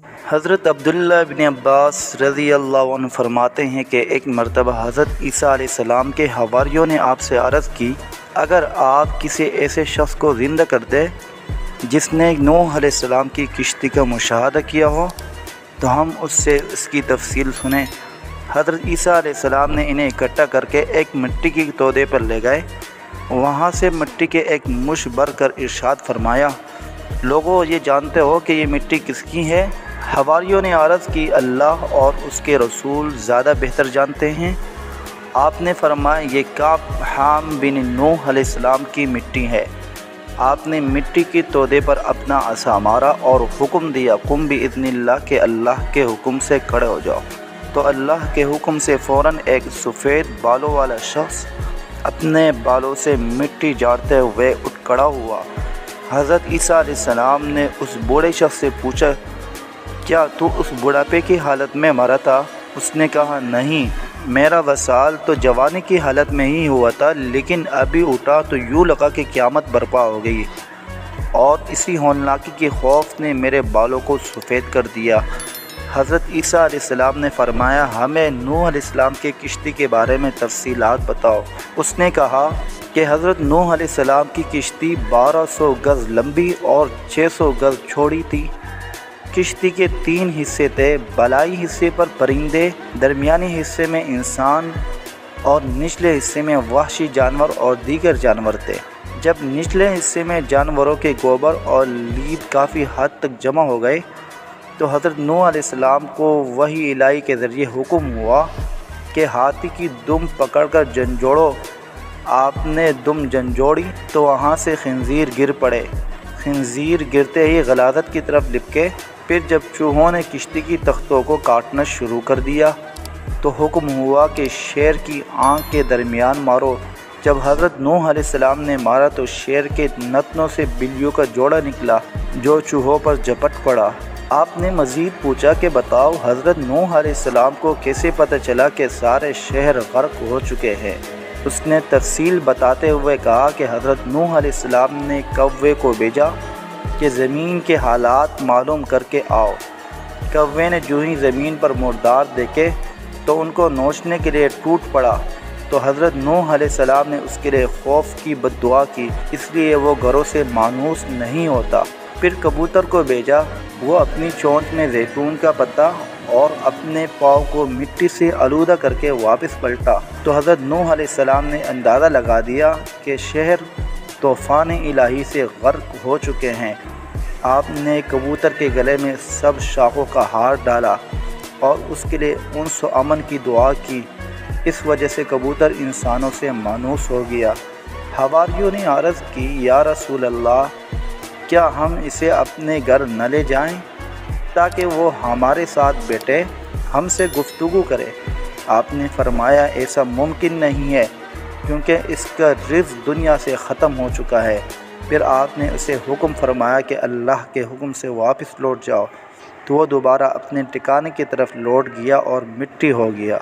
حضرت عبداللہ بن عباس رضی اللہ عنہ فرماتے ہیں کہ ایک مرتبہ حضرت عیسیٰ علیہ السلام کے حواریوں نے آپ سے عرض کی، اگر آپ کسی ایسے شخص کو زندہ کر دیں جس نے نوح علیہ السلام کی کشتی کا مشاہدہ کیا ہو تو ہم اس سے اس کی تفصیل سنیں۔ حضرت عیسیٰ علیہ السلام نے انہیں اکٹھا کر کے ایک مٹی کی تودے پر لے گئے، وہاں سے مٹی کے ایک مش بھر کر ارشاد فرمایا، لوگو یہ جانتے ہو کہ یہ مٹی کس کی ہے؟ حواریوں نے عرض کی، اللہ اور اس کے رسول زیادہ بہتر جانتے ہیں۔ آپ نے فرمایا، یہ کعب حام بن نوح علیہ السلام کی مٹی ہے۔ آپ نے مٹی کی تودے پر اپنا عصا مارا اور حکم دیا، قم باذن اللہ، کہ اللہ کے حکم سے کھڑے ہو جاؤ۔ تو اللہ کے حکم سے فوراً ایک سفید بالوں والا شخص اپنے بالوں سے مٹی جھاڑتے ہوئے اٹھ کھڑا ہوا۔ حضرت عیسیٰ علیہ السلام نے اس بوڑھے شخص سے پوچھا، کیا تو اس بڑھاپے کی حالت میں مرا تھا؟ اس نے کہا، نہیں، میرا وصال تو جوانی کی حالت میں ہی ہوا تھا، لیکن ابھی اٹھا تو یوں لگا کہ قیامت برپا ہو گئی، اور اسی ہولناکی کے خوف نے میرے بالوں کو سفید کر دیا۔ حضرت عیسیٰ علیہ السلام نے فرمایا، ہمیں نوح علیہ السلام کی کشتی کے بارے میں تفصیلات بتاؤ۔ اس نے کہا کہ حضرت نوح علیہ السلام کی کشتی 1200 گز لمبی اور 600 گز چوڑی تھی۔ کشتی کے 3 حصے تھے، بالائی حصے پر پرندے، درمیانی حصے میں انسان اور نچلے حصے میں وحشی جانور اور دیگر جانور تھے۔ جب نچلے حصے میں جانوروں کے گوبر اور لید کافی حد تک جمع ہو گئے تو حضرت نوح علیہ السلام کو وحی الہی کے ذریعے حکم ہوا کہ ہاتھی کی دم پکڑ کر جھنجھوڑو۔ آپ نے دم جھنجھوڑی تو وہاں سے خنزیر گر پڑے۔ خنزیر گرتے ہی غلاظت کی طرف لپکے۔ پھر جب چوہوں نے کشتی کی تختوں کو کاٹنا شروع کر دیا تو حکم ہوا کہ شیر کی آنکھ کے درمیان مارو۔ جب حضرت نوح علیہ السلام نے مارا تو شیر کے نتنوں سے بلیوں کا جوڑا نکلا جو چوہوں پر جھپٹ پڑا۔ آپ نے مزید پوچھا کہ بتاؤ، حضرت نوح علیہ السلام کو کیسے پتہ چلا کہ سارے شہر غرق ہو چکے ہیں؟ اس نے تفصیل بتاتے ہوئے کہا کہ حضرت نوح علیہ السلام نے کوے کو بھیجا کہ زمین کے حالات معلوم کر کے آؤ۔ کوے نے جو ہی زمین پر مردار دیکھے تو ان کو نوچنے کے لیے ٹوٹ پڑا، تو حضرت نوح علیہ السلام نے اس کے لیے خوف کی بد دعا کی، اس لیے وہ گھروں سے مانوس نہیں ہوتا۔ پھر کبوتر کو بھیجا، وہ اپنی چونچ میں زیتون کا پتا اور اپنے پاؤں کو مٹی سے آلودہ کر کے واپس پلٹا، تو حضرت نوح علیہ السلام نے اندازہ لگا دیا کہ شہر طوفان الہی سے غرق ہو چکے ہیں۔ آپ نے کبوتر کے گلے میں سب شاخوں کا ہار ڈالا اور اس کے لیے انس و امن کی دعا کی، اس وجہ سے کبوتر انسانوں سے مانوس ہو گیا۔ حواریوں نے عرض کی، یا رسول اللہ، کیا ہم اسے اپنے گھر نہ لے جائیں تاکہ وہ ہمارے ساتھ بیٹھے، ہم سے گفتگو کرے؟ آپ نے فرمایا، ایسا ممکن نہیں ہے، کیونکہ اس کا رزق دنیا سے ختم ہو چکا ہے۔ پھر آپ نے اسے حکم فرمایا کہ اللہ کے حکم سے واپس لوٹ جاؤ، تو وہ دوبارہ اپنے ٹھکانے کی طرف لوٹ گیا اور مٹی ہو گیا۔